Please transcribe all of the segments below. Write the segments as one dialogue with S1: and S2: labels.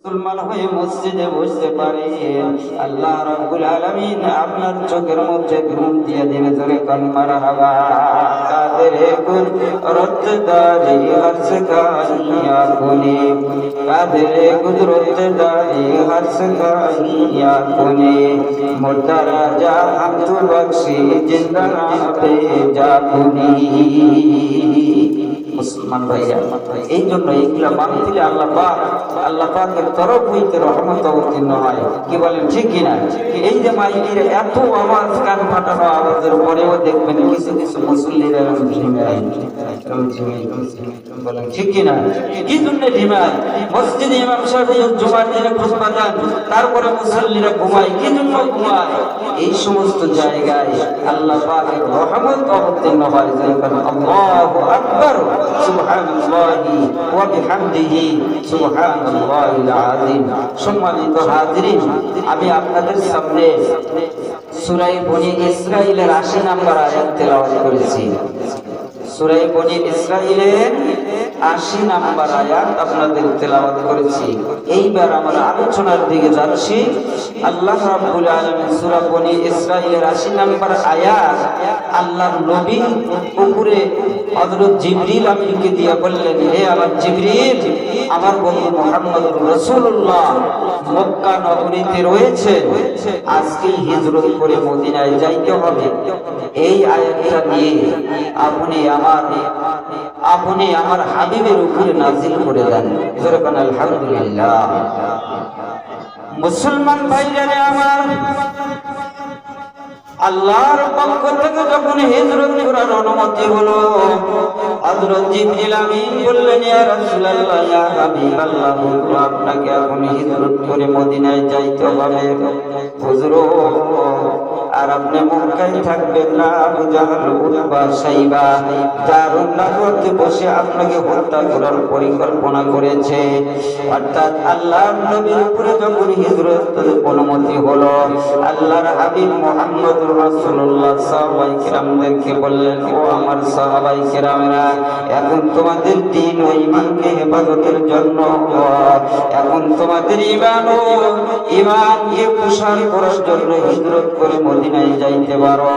S1: মুসলমান হয়ে মসজিদে বসতে পারে, আল্লাহ রাব্বুল আলামিন আপনার চোখের মধ্যে ঘুম দিয়ে দেবে। জোরে কান মারহাবা। কাদের কুদরত দারি হর্ষ কানিয়া কোনে, কাদের কুদরত দারি হর্ষ কানিয়া কোনে, মুর্দা রাজা হাম তু বখশি জিন্দা পে যা কোনি। মুসলমান ভাইরা, এই জন্য এইগুলা মানলে আল্লাহ পাকের তরফ হইতে রহমত অবতীর্ণ হয়। কি বলেন ঠিক কিনা? এই যে মাইকের এত আওয়াজ, কান ফাটানো আওয়াজের পরেও দেখবেন কিছু কিছু মুসল্লিরা বলেন ঠিক কিনা? কি জন্য ঢিমায়? মসজিদে ইমাম সাহেব জুমার দিনে খুতবা দেন, তারপরে মুসল্লিরা ঘুমায়। কি জন্য ঘুমায়? এই সমস্ত জায়গায় আল্লাহ পাকের রহমত অবতীর্ণ হয়। আল্লাহু আকবার, সুবহানাল্লাহি ওয়া বিহামদিহি, সুবহানাল্লাহিল আযীম। সম্মানিত হাজিরিন, আমি আপনাদের সামনে সূরা বনী ইসরাঈলের ৮০ নম্বর আয়াত তেলাওয়াত করেছি। সূরা বনী ইসরাঈলের ৮০ নম্বর আয়াত আপনাদের তেলাওয়াত করেছি। এইবার আমরা আলোচনার দিকে যাচ্ছি। আল্লাহ রাব্বুল আলামিন সূরা বনী ইসরাঈলের ৮০ নম্বর আয়াত আল্লাহর নবী উপরে হযরত জিবরিল আমিনকে দিয়ে বললেন, হে আমার জিবরিল, আমার বন্ধু মুহাম্মদুর রাসূলুল্লাহ মক্কা নগরীতে রয়েছে, আজকে হিজরত করে মদিনায় যাইতে হবে। এই আয়াতটা নিয়ে আপনি আমার হাবিবের উপরে নাজিল করে দেন। জোরে বলেন আলহামদুলিল্লাহ। মুসলমান ভাইজানে আমার, আল্লাহর পক্ষ থেকে যখন হিজরত করার অনুমতি হলো, হযরত জিবরিল আমিন বললেন, ইয়া রাসূলুল্লাহ, ইয়া হাবিবাল্লাহ, আপনাকে এখন হিজরত করে মদিনায় যাইতে হবে। হুজুর, আর আপনি মক্কায় থাকবেন না। আবু জাহল, উতবা, সাইবা দারুন নাদওয়াতে বসে আপনাকে হত্যা করার পরিকল্পনা করেছে। অর্থাৎ আল্লাহর নবীর উপরে যখন হিজরতের অনুমতি হলো, আল্লাহর হাবিব মুহাম্মদুর রাসূলুল্লাহ সাহাবায়ে কিরামদেরকে বললেন, ও আমার সাহাবায়ে কিরামেরা, এখন তোমাদের দ্বীন ও ঈমানকে হেফাজতের জন্য, এখন তোমাদের ঈমানকে প্রসার করার জন্য হিজরত করে মদিনায় যাইতে পারো।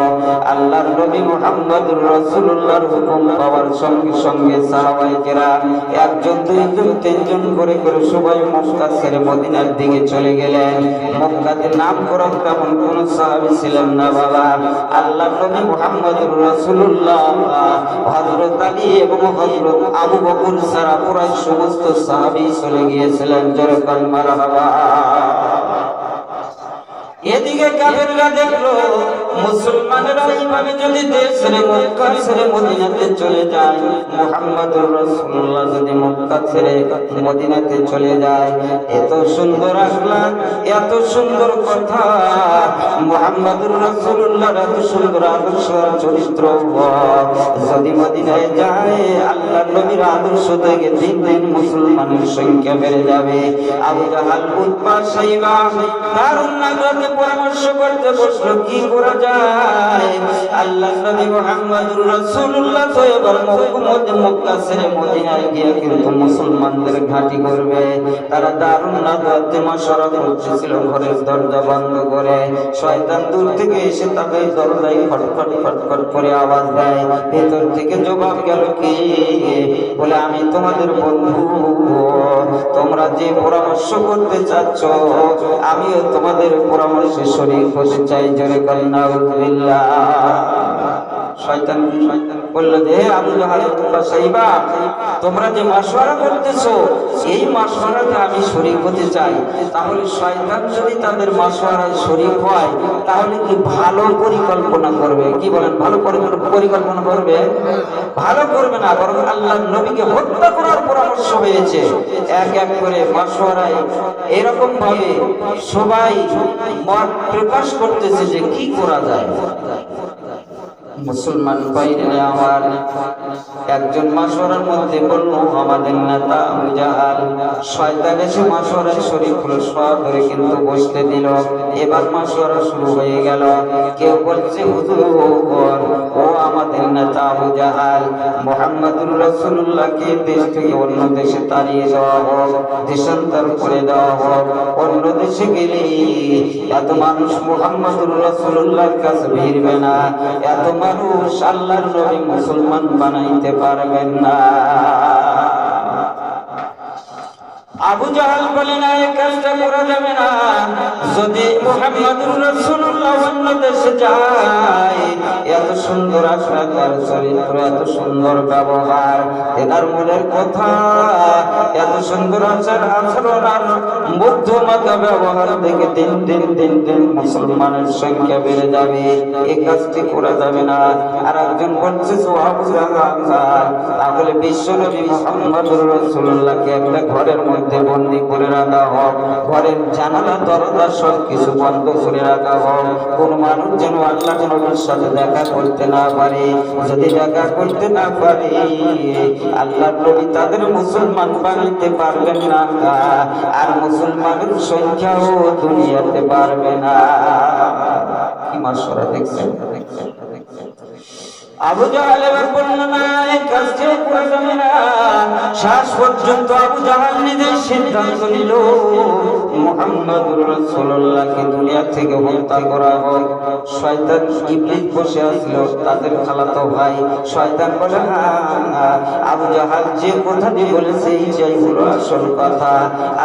S1: আল্লাহর নবী মুহাম্মদুর রাসূলুল্লাহর হুকুম পাওয়ার সঙ্গে সঙ্গে সাহাবায়ে কেরাম একজন, দুইজন, তিনজন করে সবাই মক্কা ছেড়ে মদিনার দিকে চলে গেলেন। মক্কাতে নামকরণ তেমন কোন সাহাবী ছিলেন না বাবা। আল্লাহর নবী মুহাম্মদুর রাসূলুল্লাহ, হযরত আলী এবং হযরত আবু বকর ছাড়া প্রায় সমস্ত সাহাবী চলে গিয়েছিলেন। জোরে বলেন মারহাবা। এদিকে কাফেররা দেখলো মুসলমানেরা এইভাবে যদি দেশ ছেড়ে মক্কা ছেড়ে মদিনাতে চলে যায়, মুহাম্মদুর রাসূলুল্লাহ যদি মক্কা ছেড়ে মদিনাতে চলে যায়, এত সুন্দর আখলাক, এত সুন্দর কথা, মুহাম্মদুর রাসূলুল্লাহর এত সুন্দর আদর্শ চরিত্র যদি মদিনায় যায়, আল্লাহর নবীর আদর্শ থেকে দিন দিন মুসলমানের সংখ্যা বেড়ে যাবে। আবু জাহল, উতবা, সাইবা দারুন নাদওয়াতে পরামর্শ করতে বসলো, কি করা যায়? আল্লাহর নবী মুহাম্মদুর রাসূলুল্লাহ তো এবার মক্কা ছেড়ে মদিনায় গিয়ে কিন্তু মুসলমানদের ঘাঁটি করবে। তারা দারুন নাদওয়াতে মাশওয়ারা করতেছিল, ঘরের দরজা বন্ধ করে। শয়তান দূর থেকে এসে তাদের দরজায় খটখট খটখট করে আওয়াজ দেয়। ভেতর থেকে জবাব গেল, কি? বলে, আমি তোমাদের বন্ধু, তোমরা যে পরামর্শ করতে চাচ্ছ, আমিও তোমাদের পরামর্শে শরীক হতে চাই। জোরে বলেন নাউযুবিল্লাহ। শয়তান বলল যে, আবু জাহল, উতবা, সাইবা, তোমরা যে মাশওয়ারা করতেছো, এই মাশওয়ারাতে আমি শরীক হতে চাই। তাহলে শয়তান যদি তাদের মাশওয়ারায় শরীক হয়, তাহলে কি ভালো পরিকল্পনা করবে? কি বলেন? ভালো পরিকল্পনা করবে? ভালো করবে না, বরং আল্লাহর নবীকে হত্যা করার পরামর্শ হয়েছে। এক এক করে মাশওয়ারায় এরকম ভাবে সবাই মত প্রকাশ করতেছে যে কি করা যায়। মুসলমান বাইরে আমার একজন মাশওয়ারার মধ্যে বলল আমাদের নেতা আবু জাহাল শয়তান এসে মাশওয়ারার শরীক হলো সব ধরে কিন্তু বসতে দিল। এবার মাশওয়ারা শুরু হয়ে গেল। কেউ বলছে হুজুর ও আমাদের নেতা আবু জাহাল মুহাম্মদুর রাসূলুল্লাহকে দেশ থেকে অন্য দেশে তাড়িয়ে দেওয়া হোক, দেশান্তর করে দেওয়া হোক। অন্য দেশে গেলে এত মানুষ মুহাম্মদুর রাসূলুল্লাহর কাছে ভিড়বে না, এত মানুষ আল্লাহর নবী মুসলমান বানাইতে পারবেন না। আবু জাহাল বলে না, এই কাজটা করা যাবে না। যদি মুহাম্মদুর রাসূলুল্লাহ অন্য দেশে যায়, এত সুন্দর আখলাক আর চরিত্র, এত সুন্দর ব্যবহার, এনার মনের কথা, এত সুন্দর আচার আচরণ আর বুদ্ধিমত্তা ব্যবহার দেখে দিন দিন দিন দিন মুসলমানের সংখ্যা বেড়ে যাবে, এই কাজটি করা যাবে না। আর একজন বলছে আবু জাহাল তাহলে বিশ্বনবী মুহাম্মদুর রাসূলুল্লাহকে একটা ঘরের মধ্যে বন্দী করে রাখা হোক, ঘরের জানালা দরজা সব কিছু বন্ধ করে রাখা হোক, কোন মানুষ যেন আল্লাহর নবীর সাথে দেখা করতে না পারে। যদি দেখা করতে না পারে আল্লাহর নবী তাদের মুসলমান বানাইতে পারবেন না, আর মুসলমানের সংখ্যাও দুনিয়াতে পারবে না। কি মাশওয়ারা দেখছেন? আবু জাহাল এবার বলল না, এই কাজটি করা যাবে না। শেষ পর্যন্ত আবু জাহাল নিজের সিদ্ধান্ত নিল মুহাম্মদুর রাসূলুল্লাহকে দুনিয়া থেকে হত্যা করা হোক। শয়তান ইবলিস বসে আছিল, তাদের খালাতো ভাই। শয়তান বলে আবু জাহাল যে কথাটি বলেছে এইটাই হলো আসল কথা।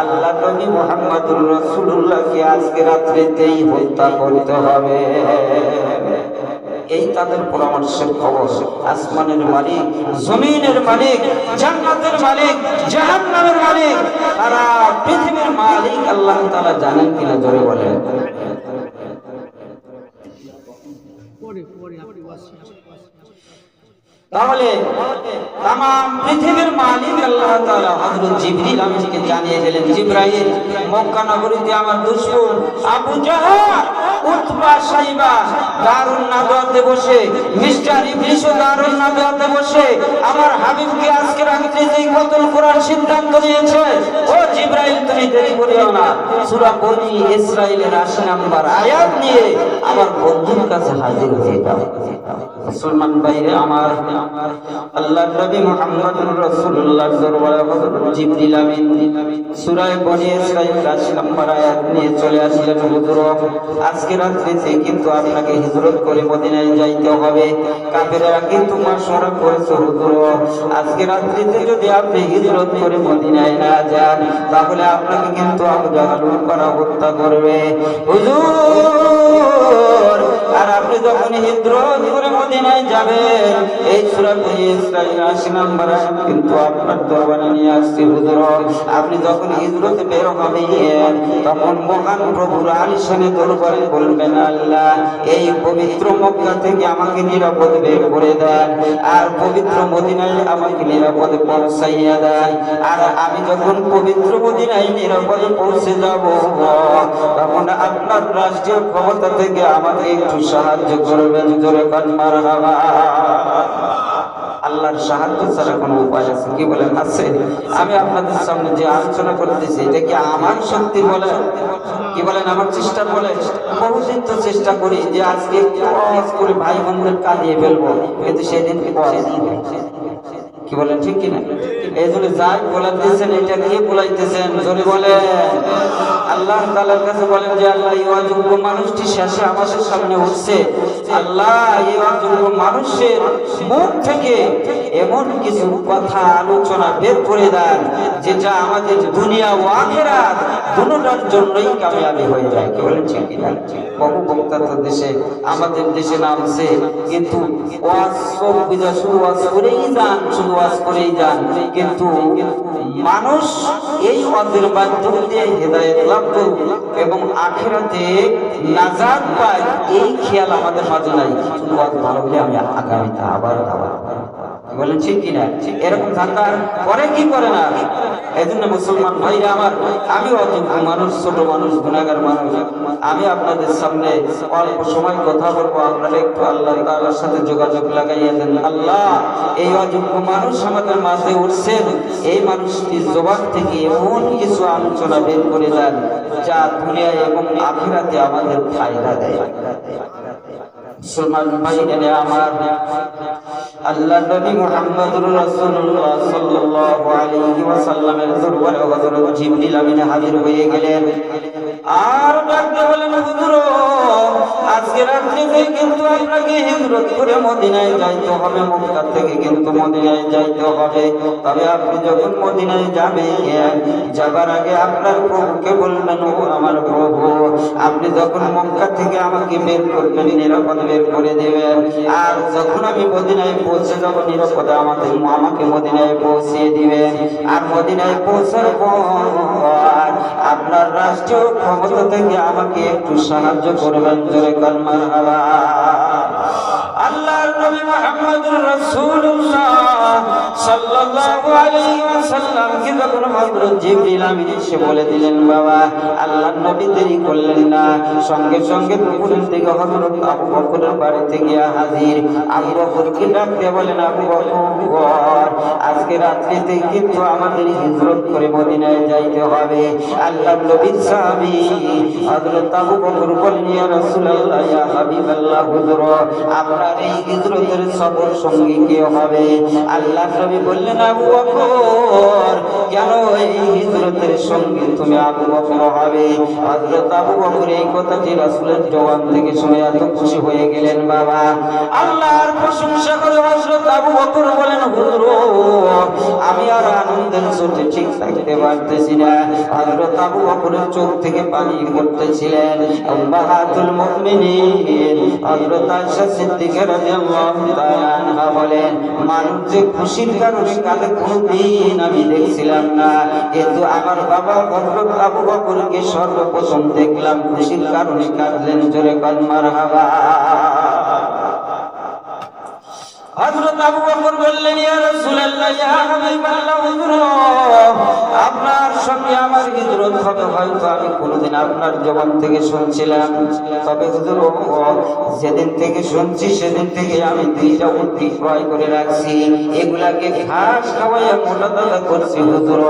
S1: আল্লাহ নবী মুহাম্মদুর রাসূলুল্লাহকে আজকে রাত্রিতেই হত্যা করতে হবে। এই তাদের পরামর্শের খবর। আসমানের মালিক, জমিনের মালিক, জান্নাতের মালিক, জাহান্নামের মালিক, সারা পৃথিবীর মালিক আল্লাহ তাআলা জানেন কিনা জোরে বলেন। তাহলে तमाम পৃথিবীর মালিক আল্লাহ তাআলা হযরত জিবরিল আমিনকে জানিয়ে দিলেন, জিবরাইল মক্কা নগরীতে আমার দুশমন আবু জাহাল, উতবা, সাইবা দারুন নাদওয়াতে বসে, মিস্টার ইবলিসও দারুন নাদওয়াতে বসে আমার হাবিবকে আজকে রাত্রিতেই কতল করার সিদ্ধান্ত নিয়েছে। ও জিবরাইল তুমি দেরি করিও না, সূরা বনী ইসরাঈলের ৮০ নম্বর আয়াত নিয়ে আমার বন্ধুর কাছে হাজির হয়ে যাও। মুসলমান ভাইরে আমার, আল্লাহর নবী মুহাম্মদুর রাসূলুল্লাহর দরবারে হযরত জিবরিল আমিন সূরা বনী ইসরাঈল ৮০ নম্বর আয়াত নিয়ে চলে আসলেন। হুজুর আজকে রাত্রিতে কিন্তু আপনাকে হিজরত করে মদিনায় যাইতে হবে। কাফেররা কিন্তু মাশওয়ারা করেছে, হুজুর আজকে রাত্রিতে যদি আপনি হিজরত করে মদিনায় না যান তাহলে আপনাকে কিন্তু আবু জাহাল হত্যা করবে। হুজুর আর আপনি যখন হিজরত করে মদিনায় যাবেন, এই সূরা বনী ইসরাঈল ৮০ নম্বর আয়াত কিন্তু আপনার দরবারে নিয়ে আসছি। হুজুর আপনি যখন হিজরতে বের হবেন তখন মহান প্রভুর আলিশানে দরবারে বলবেন, আল্লাহ এই পবিত্র মক্কা থেকে আমাকে নিরাপদ বের করে দেন, আর পবিত্র মদিনায় আমাকে নিরাপদে পৌঁছাইয়া দেন। আর আমি যখন পবিত্র মদিনায় নিরাপদে পৌঁছে যাব তখন আপনার রাষ্ট্রীয় ক্ষমতা থেকে আমাকে একটু সাহায্য করবেন। জোরে কান মারহাবা। আল্লাহর সাহায্য ছাড়া কোনো উপায় আছে? কি বলেন আছে? আমি আপনাদের সামনে যে আলোচনা করতেছি এটা কি আমার শক্তি বলে? কি বলেন আমার চেষ্টা বলে? বহুদিন তো চেষ্টা করি যে আজকে ওয়াজ করে ভাই বোনদের কাঁদিয়ে ফেলবো, কিন্তু সেদিন কি বলেন ঠিক কিনা? এই জন্য যাই বলাইতেছেন এটা কে বলাইতেছেন জোরে বলেন। আল্লাহ তাআলার কাছে বলেন যে আল্লাহ এই অযোগ্য মানুষটি শেষে আমাদের সামনে উঠছে, আল্লাহ এই অযোগ্য মানুষের মুখ থেকে এমন কিছু কথা আলোচনা বের করে দেন যেটা আমাদের দুনিয়া ও আখিরাত দুটোটার জন্যই কামিয়াবি হয়ে যায়। কি বলেন ঠিক কিনা? বহু বক্তা তো দেশে আমাদের দেশে নামছে, কিন্তু ওয়াজ সব বিজয় শুধু ওয়াজ করেই যান, শুধু ওয়াজ করেই যান, কিন্তু মানুষ এই ওয়াজের মাধ্যম দিয়ে হেদায়েত লাভ করবে এবং আখিরাতে নাজাত পায় এই খেয়াল আমাদের মাঝে নাই। শুধু ওয়াজ ভালো হলে আমি আগামীতে আবার বলেন ঠিক কিনা? এরকম থাকার পরে কি করে না? এই জন্য মুসলমান ভাইরা আমার, আমি অযোগ্য মানুষ, ছোট মানুষ, গুনাহগার মানুষ, আমি আপনাদের সামনে অল্প সময় কথা বলবো। আপনারা একটু আল্লাহ তাআলার সাথে যোগাযোগ লাগাইয়া দেন। আল্লাহ, এই অযোগ্য মানুষ আমাদের মাঝে উঠছেন, এই মানুষটির জবান থেকে এমন কিছু আলোচনা বের করে দেন যা দুনিয়ায় এবং আখিরাতে আমাদের ফায়দা দেয়। মুসলমান ভাইরা আমার, আল্লাহ নবী মুহাম্মদুর রাসূলুল্লাহ সাল্লাল্লাহু আলাইহি ওয়াসাল্লামের দরবারে হযরত জিবরিল আমিন হাজির হয়ে গেলেন। আর ডাকতে বলেন, হুজুর, আজকে রাত্রিতে কিন্তু আপনাকে হিজরত করে মদিনায় যাইতে হবে, মক্কা থেকে কিন্তু মদিনায় যাইতে হবে। তবে আপনি যখন মদিনায় যাবেন, যাবার আগে আপনার প্রভুকে বলবেন, ও আমার প্রভু, আপনি যখন মক্কা থেকে আমাকে বের করবেন, নিরাপদ বের করে দেবেন। আর যখন আমি মদিনায় পৌঁছে যাব, নিরাপদে আমাকে মদিনায় পৌঁছিয়ে দিবেন। আর মদিনায় পৌঁছার পর আপনার রাষ্ট্রীয় ক্ষমতা থেকে আমাকে একটু সাহায্য করবেন। জোরে বলেন মারহাবা। আল্লাহর নবী মুহাম্মদুর রাসূলুল্লাহ সাল্লাল্লাহু আলাইহি ওয়াসাল্লাম কে যখন হযরত জিবরিল আমিন এসে বলে দিলেন, বাবা, আল্লাহর নবী দেরি করলেন না, সঙ্গে সঙ্গে দুপুরের দিকে হযরত আবু বকরের বাড়িতে গিয়ে হাজির। আবু বকরকে ডাকতে বলেন, আবু বকর, আজকে রাত্রিতে কিন্তু আমাদের হিজরত করে মদিনায় যাইতে হবে। আল্লাহর নবীর সাহাবী হযরত আবু বকর বলেন, ইয়া রাসূলুল্লাহ, ইয়া হাবিবাল্লাহ, হুজুর, আপনার এই হিজরতের সফর সঙ্গী কে হবে? আল্লাহর নবী বললেন, আবু বকর, কেন এই হিজরতের সঙ্গী তুমি আবু বকর হবে? হযরত আবু বকর এই কথাটি রাসূলের জবান থেকে শুনে এত খুশি হয়ে গেলেন, বাবা, আল্লাহর প্রশংসা করে হযরত আবু বকর বলেন, হুজুর, আমি আর আনন্দের চোটে ঠিক থাকতে পারতেছি না। হযরত আবু বকরের চোখ থেকে পানি পড়তেছিলেন। উম্মাহাতুল মুমিনিন হযরত আয়েশা সিদ্দিকা রাদিয়াল্লাহু তাআলা আনহা বলেন, মানুষ যে খুশির কারণে কাঁদে কোনদিন আমি দেখছিলাম না, কিন্তু আমার বাবা হযরত আবু বকরকে সর্বপ্রথম দেখলাম খুশির কারণে কাঁদলেন। জোরে বলেন মারহাবা। হযরত আবু বকর বললেন, ইয়া রাসূলুল্লাহ, ইয়া হাবিবাল্লাহ, হুজুর, আপনার সঙ্গে আমার হিজরত হবে, হয়তো আমি কোনদিন আপনার জবান থেকে শুনছিলাম, তবে হুজুর, যেদিন থেকে শুনছি সেদিন থেকে আমি দুইটা উট ক্রয় করে রাখছি, এগুলাকে ঘাস খাওয়াইয়া মোটা তাজা করছি। হুজুর,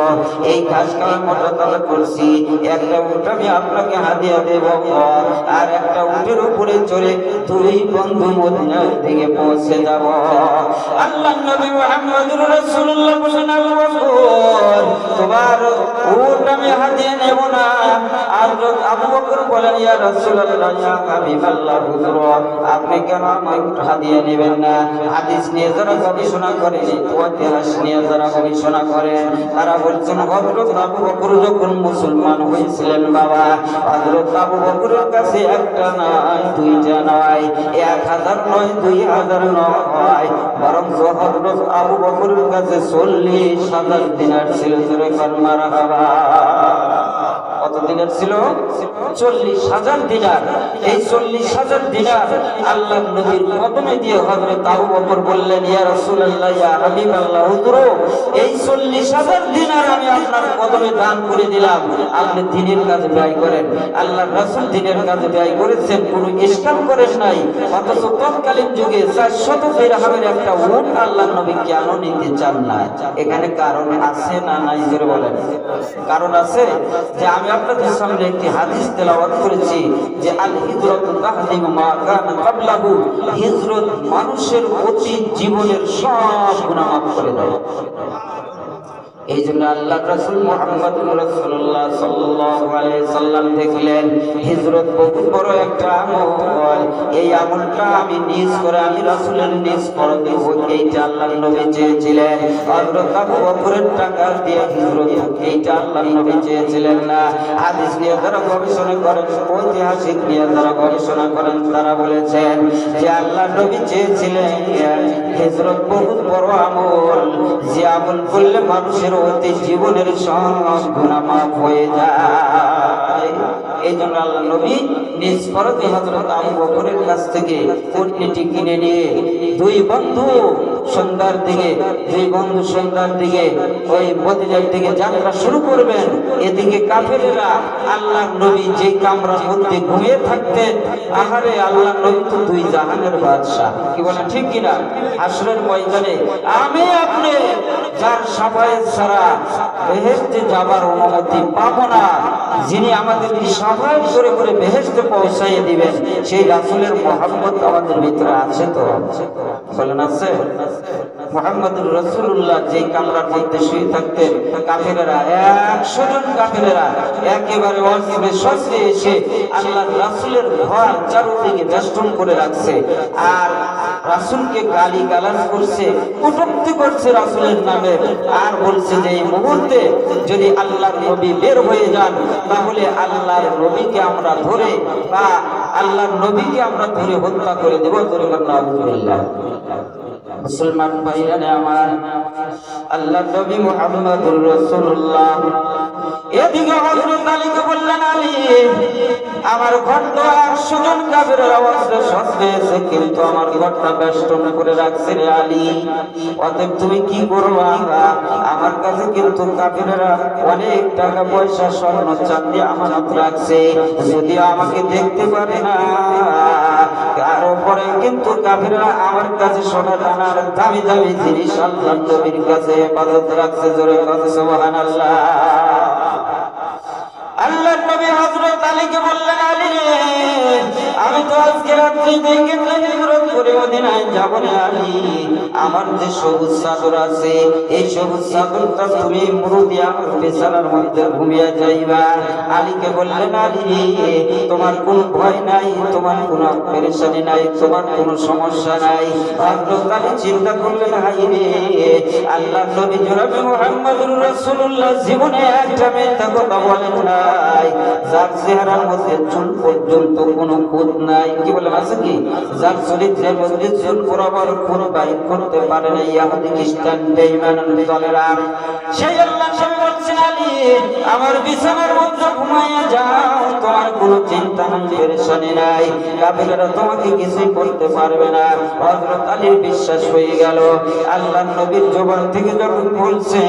S1: এই ঘাস খাওয়াই মোটা তাজা করছি, একটা উট আমি আপনাকে হাদিয়া দেব, আর একটা উটের উপরে চড়ে দুই বন্ধু মদিনার দিকে পৌঁছে যাব। আল্লাহর নবী মুহাম্মদুর রাসূলুল্লাহ বলেন, আবু বকর, তোমার উট আমি হাদিয়া নেব না। আর আবু বকর বলেন, ইয়া রাসূলুল্লাহ, ইয়া হাবিবাল্লাহ, হুজুর, আপনি কেন আমাকে হাদিয়া নেবেন না? হাদিস নিয়ে যারা গবেষণা করেন, ইতিহাস নিয়ে যারা গবেষণা করেন, তারা বলছেন, হযরত আবু বকর যখন মুসলমান হয়েছিলেন, বাবা, হযরত আবু বকরের কাছে একটা নয়, দুইটা নয়, 1000 নয়, 2000 নয়, বরং হযরত আবু বকরের কাছে 40,000 দিনার ছিল। জোরে বলেন মারহাবা। কত দিনার ছিল? 40,000 দিনার। এই 40,000 দিনার আল্লাহর নবীর কদমে দিয়ে হযরত আবু বকর বললেন, ইয়া রাসূলুল্লাহ, ইয়া হাবিবাল্লাহ, হুজুর, এই 40,000 দিনার আমি আপনার কদমে দান করে দিলাম, আপনি দ্বীনের কাজে ব্যয় করেন। আল্লাহর রাসূল দ্বীনের কাজে ব্যয় করেছেন, কোনো ইসলাম করেন নাই, অথচ তৎকালীন যুগে 400 দিরহামের একটা উট আল্লাহর নবী কেন নিতে চান না? এখানে কারণ আছে না নাই? জোরে বলেন। কারণ আছে, যে আমি আপনাদের সামনে একটি হাদিস তেলাওয়াত করেছি যে আল হিজরাতু তাহদিমু মা কানা ক্বাবলাহু, হিজরত মানুষের অতীত জীবনের সব গুনাহ মাফ করে দেয়। এই জন্য আল্লাহ রাসূল মুহাম্মদুর রাসূলুল্লাহ সাল্লাল্লাহু আলাইহি সাল্লাম দেখলেন হিজরত বহু বড় একটা আমল, এই আমলটা আমি নিজ করে আমি রাসূলের নিজ করে দেব, এইটা আল্লাহর নবী চেয়েছিলেন। হযরত আবু বকরের টাকা দিয়ে হিজরত, এইটা আল্লাহর নবী চেয়েছিলেন না। হাদিস নিয়ে যারা গবেষণা করেন, ঐতিহাসিক নিয়ে যারা গবেষণা করেন, তারা বলেছেন যে আল্লাহর নবী চেয়েছিলেন হিজরত বহু বড় আমল, যে আমল করলে মানুষের অতীত জীবনের সব গুনাহ মাফ হয়ে যায়। এই জন্য আল্লাহ নবী নিজ ফরজে হযরত আবু বকরের কাছ থেকে উটটি কিনে নিয়ে দুই বন্ধু সন্ধ্যার দিকে ওই মদিনার দিকে যাত্রা শুরু করবেন। এদিকে কাফেরেরা আল্লাহ নবী যে কামরার মধ্যে ঘুমিয়ে থাকতেন, আহারে আল্লাহ নবী তো দুই জাহানের বাদশা, কি বলে ঠিক কিনা? হাসরের ময়দানে আমি আপনি যার শাফায়াত ছাড়া বেহেশতে যাবার অনুমতি পাবো না, যিনি আমাদেরকে শাফায়াত করে করে বেহেশতে পৌঁছাইয়ে দিবেন, সেই রাসূলের মহব্বত আমাদের ভিতরে আছে তো? বলেন আছে? মুহাম্মদুর রাসূলুল্লাহ যে কামরার মধ্যে শুয়ে থাকতেন, কাফেরেরা 100 জন কাফেরেরা একেবারে অস্ত্রে শস্ত্রে এসে আল্লাহর রাসূলের ঘর চারদিকে বেষ্টন করে রাখছে, আর রাসূলকে গালি গালাজ করছে, কটূক্তি করছে রাসূলের নামে, আর বলছে যে এই মুহূর্তে যদি আল্লাহর নবী বের হয়ে যান তাহলে আল্লাহর নবীকে আমরা ধরে হত্যা করে দেব। আলহামদুলিল্লাহ। মুসলমান ভাইরা আমার, আল্লাহর নবী মুহাম্মদুর রাসূলুল্লাহ এদিকে হযরত আলীকে বললেন, আলী আমার ঘর তো 100 জন কাফেরের অস্ত্রে শস্ত্রে এসে কিন্তু আমার ঘরটা বেষ্টন করে রাখছে রে আলী, অতএব তুমি কি করবা? আমার কাছে কিন্তু কাফেরেরা অনেক টাকা পয়সা স্বর্ণ চাঁদি আমানত রাখছে, যদি আমাকে দেখতে পারে না, আর পরে কিন্তু কাফেরেরা আমার কাছে সোনা দানার দামি দামি জিনিস আল্লাহর নবীর কাছে হেফাজত রাখছে। জোরে কথা সুবহানাল্লাহ। আল্লাহর নবী হযরত আলীকে বললেন, আলী আমি তো আজকে রাত্রি থেকে হিজরত করে মদিনায় যাব না আলী, আমার যে সবুজ চাদর আছে এই সবুজ চাদরটা তুমি মুরুদি আমার বিছানার মধ্যে ঘুমিয়ে যাইবা। আলীকে বললেন, আলী তোমার কোনো ভয় নাই, তোমার কোনো পেরেশানি নাই, তোমার কোনো সমস্যা নাই। হযরত আলী চিন্তা করলেন, হায় রে আল্লাহর নবী জনাবে মুহাম্মদুর রাসূলুল্লাহ জীবনে একটা মিথ্যা কথা বলেন না, যার চেহারার মধ্যে চুল পর্যন্ত কোনো খুঁত নাই, কি বলে আছে কি, যার চরিত্রের মধ্যে চুল বরাবর কোনো বাইর করতে পারে না ইহুদি খ্রিস্টান বেঈমান দলেরা, সেই আল্লাহ নবী বলছেন, আলী আমার বিছানার মধ্যে ঘুমাইয়া যাও, তোমার কোনো চিন্তা নাই, পেরেশানি নাই, কাফেররা তোমাকে কিছুই করতে পারবে না। হযরত আলীর বিশ্বাস হয়ে গেল। আল্লাহর নবীর জবান থেকে যখন বলছে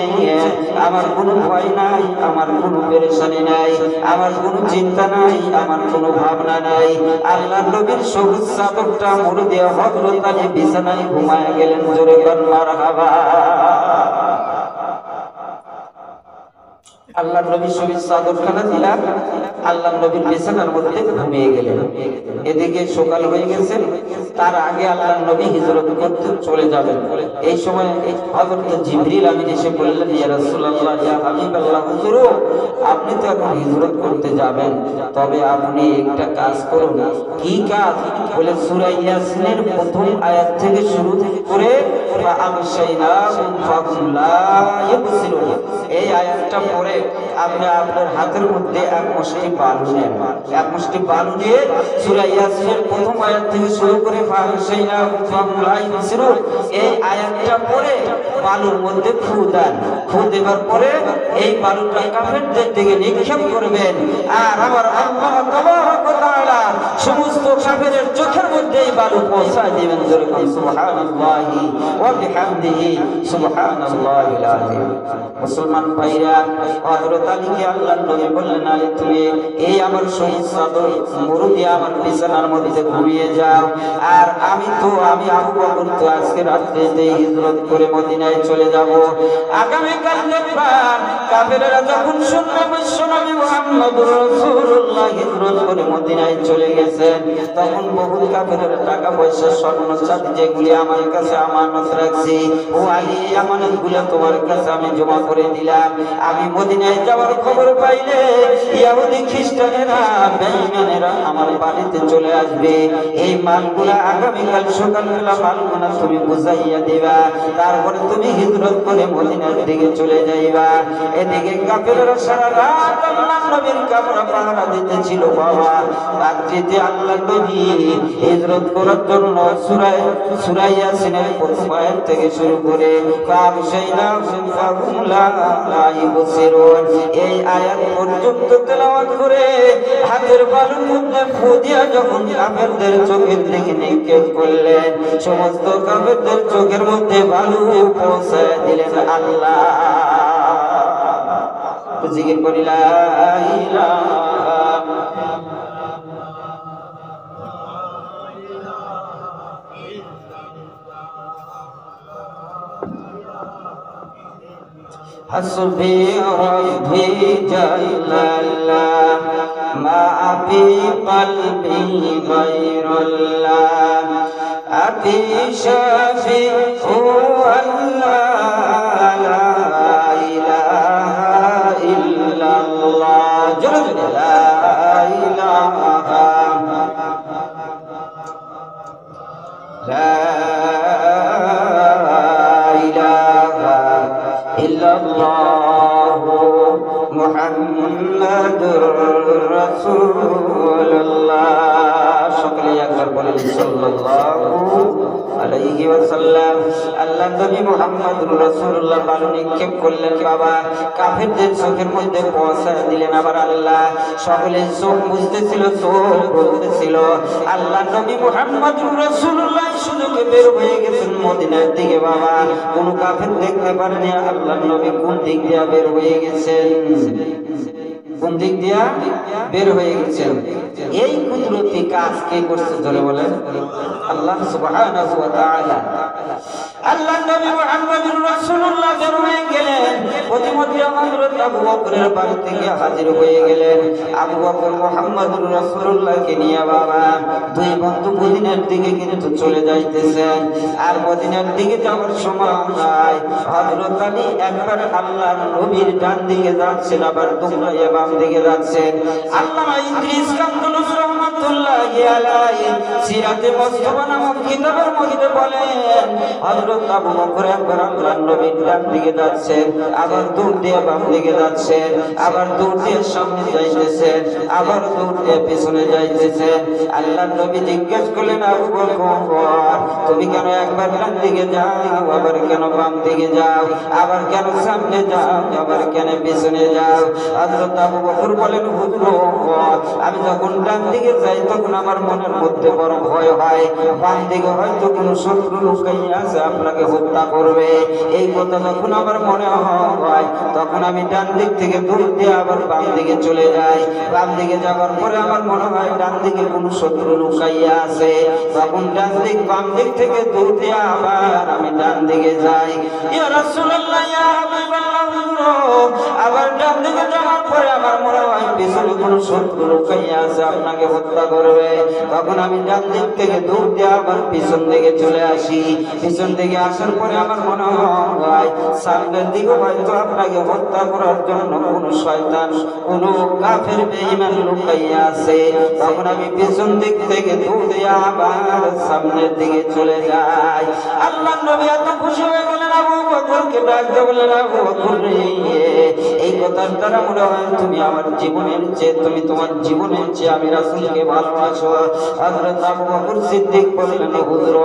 S1: আমার কোনো ভয় নাই, আমার কোনো পেরেশানি নাই, আমার কোনো চিন্তা নাই, আমার কোনো ভাবনা নাই, আল্লাহর নবীর সবুজ চাদরটা মুড়ি দিয়ে হযরত আলী বিছানায় ঘুমায়া গেলেন। জোরে বল মারহাবা। আল্লাহর নবী সবুজ চাদরখানা দিলেন, আল্লাহর নবীর বিছানার মধ্যে ঘুমিয়ে গেলেন। এদিকে সকাল হয়ে গেছে, তার আগে আল্লাহর নবী হিজরত করতে চলে যাবেন। এই সময় হযরত জিবরিল আমিন এসে বললেন, ইয়া রাসূলুল্লাহ, ইয়া হাবিবাল্লাহ, হুজুর আপনি তো এখন হিজরত করতে যাবেন, তবে আপনি একটা কাজ করুন। কি কাজ? বলে সূরা ইয়াসিনের প্রথম আয়াত থেকে শুরু করে এই আয়াতটা পড়ে আপনি আপনার হাতের মধ্যে এক মুষ্টি বালু নেন, এক মুষ্টি বালু নিয়ে সূরা ইয়াসিনের প্রথম আয়াত থেকে শুরু করে এই আয়াতটা পড়ে বালুর মধ্যে ফু দেন। ফু দেবার পরে এই বালুটা কাফেরদের দিকে নিক্ষেপ করবেন, আর আমার আল্লাহ তাবারক ওয়া তাআলা সমস্ত কাফেরের চোখের মধ্যে এই বালু পৌঁছায় দিবেন। জোরে বলুন সুবহানাল্লাহি ওয়া বিহামদিহি সুবহানাল্লাহিল আযীম। মুসলমান ভাইরা, হযরত আলীকে আল্লাহর নবী বললেন, আলী তুমি এই আমার সবুজ চাদর মুড়ি দিয়ে আমার বিছানার মধ্যে ঘুমিয়ে যাও, আর আমি আবু বকর তো আজকে রাত্রিতে হিজরত করে মদিনায় চলে যাব। আগামীকাল দেখবেন কাফেররা যখন শুনবে বিশ্বনবী মুহাম্মদুর রাসূলুল্লাহ হিজরত করে মদিনায় চলে গেছেন, তখন বহু কাফেররা টাকা পয়সা স্বর্ণ চাঁদি যেগুলি আমার কাছে আমানত রাখছি, ও আলী আমানতগুলো তোমার কাছে আমি জমা করে দিলাম। আমি মদিনায় যাওয়ার খবর পাইলে ইহুদি খ্রিস্টানেরা বেঈমানেরা আমার বাড়িতে চলে আসবে, এই মালগুলা আগামীকাল সকালবেলা মালগুলা তুমি বুঝাইয়া দিবা, তারপরে তুমি হিজরত করে মদিনার দিকে চলে যাইবা। এদিকে কাফেররা সারা রাত আল্লাহর নবীর কামরা পাহারা দিতেছিল, বাবা। আর যেতে আল্লাহ নবী হিজরত করার জন্য সূরা ইয়াসিনের প্রথম আয়াত থেকে শুরু করে এই আয়াত পর্যন্ত তেলাওয়াত করে হাতের বালুর মধ্যে ফু দিয়া যখন কাফেরদের চোখের দিকে নিক্ষেপ করলেন, সমস্ত কাফেরদের চোখের মধ্যে বালু পৌঁছায় দিলেন আল্লাহ। জিকির করি লা ইলাহা হাসবি রাব্বি জাল্লাল্লাহ মা ফি কলবি গায়রুল্লাহ আতি শাফি হুয়াল্লাহ লা ইলাহা ইল্লাল্লাহ জোরে জোরে লা ইলাহা লা ইল্লাল্লাহু মুহাম্মাদুর রাসূলুল্লাহ। সকলে একবার বলেন সাল্লাল্লাহু আলাইহি ওয়াসাল্লাম। আল্লাহ নবী মুহাম্মদুর রাসূলুল্লাহ বালু নিক্ষেপ করলেন বাবা, কাফেরদের চোখের মধ্যে পৌঁছায় দিলেন আবার আল্লাহ। সকলে চোখ মুছতেছিল, চোখ বলতেছিল। আল্লাহ নবী মুহাম্মদুর রাসূলুল্লাহ সুযোগে বের হয়ে গেছেন মদিনার দিকে বাবা। কোন কাফের দেখতে পারেনি আল্লাহ নবী কোন দিক দিয়ে বের হয়ে গেছেন, কোন দিক দিয়া বের হয়ে গেছেন। এই কুদরতি কাজ কে করছে জোরে বলেন? আল্লাহ সুবহানাহু ওয়া তাআলা। আল্লাহ নবী মুহাম্মদুর রাসূলুল্লাহ বের হয়ে গেলেন, প্রতিমধ্যে হযরত আবু বকরের বাড়ি থেকে হাজির হয়ে গেলেন। আবু বকর মুহাম্মদুর রাসূলুল্লাহকে নিয়ে বাবা দুই বন্ধু মদিনার দিকে কিন্তু চলে যাইতেছেন। আর মদিনার দিকে যাওয়ার সময় হযরত আলী একবার আল্লাহর নবীর ডান দিকে যাচ্ছেন, আবার দুমরাইয়া বাম দিকে যাচ্ছেন। আল্লামা ইদ্রিস কামরুল রাহমাতুল্লাহি আলাইহি সিরাতে মুস্তাফা নামক কিতাবের মধ্যে বলেন হযরত আবু বকর একবার আল্লাহর নবীর ডান দিকে যাচ্ছেন, আবার দূর দিয়ে বাম দিকে যাচ্ছেন, আবার দূর দিয়ে সামনে যাইতেছেন, আবার দূর দিয়ে পিছনে যাইতেছেন। আল্লাহর নবী জিজ্ঞেস করলেন আবু বকর তুমি কেন একবার ডান দিকে যাও, আবার কেন বাম দিকে যাও, আবার কেন সামনে যাও, আবার কেন পিছনে যাও? হযরত আবু বকর বলেন হুজুর আমি যখন ডান দিকে যাই তখন আমার মনের মধ্যে বড় ভয় হয়, বাম দিকে হয়তো কোনো শত্রু লুকাইয়া আছে আপনাকে হত্যা করবে। এই কথা যখন আমার মনে হয় তখন আমি ডান দিক থেকে দূর দিয়ে আবার বাম দিকে চলে যাই। বাম দিকে যাওয়ার পরে আমার মনে হয় ডান দিকে কোনো শত্রু লুকাইয়া আছে, তখন ডান দিক বাম দিক থেকে দূর দিয়ে আবার আমি ডান দিকে যাই। ইয়া রাসূলুল্লাহ ইয়া হাবিবাল্লাহ হুজুর আবার ডান দিকে যাওয়ার পরে আমার মনে হয় পিছনে কোনো শত্রু লুকাইয়া আছে আপনাকে হত্যা করবে, তখন আমি ডান দিক থেকে দূর দিয়ে আবার পিছন দিকে চলে আসি। পিছন দিকে আসার পরে আমার মনে হয় সামনের দিকে হয়তো আপনাকে হত্যা করার জন্য কোন শয়তান কোন কাফের বেঈমান লুকাইয়া আছে, তখন আমি পিছন দিক থেকে দৌড়ে আবার সামনের দিকে চলে যাই। আল্লাহর নবী এত খুশি হয়ে গেলেন, আবু বকরকে ডাক দিয়ে বললেন আবু বকর এই কথার দ্বারা মনে হয় তুমি আমার জীবনের চেয়ে, তুমি তোমার জীবনের চেয়ে আমি রাসূলকে ভালোবাসো। হযরত আবু বকর সিদ্দিক বললেন হুজুর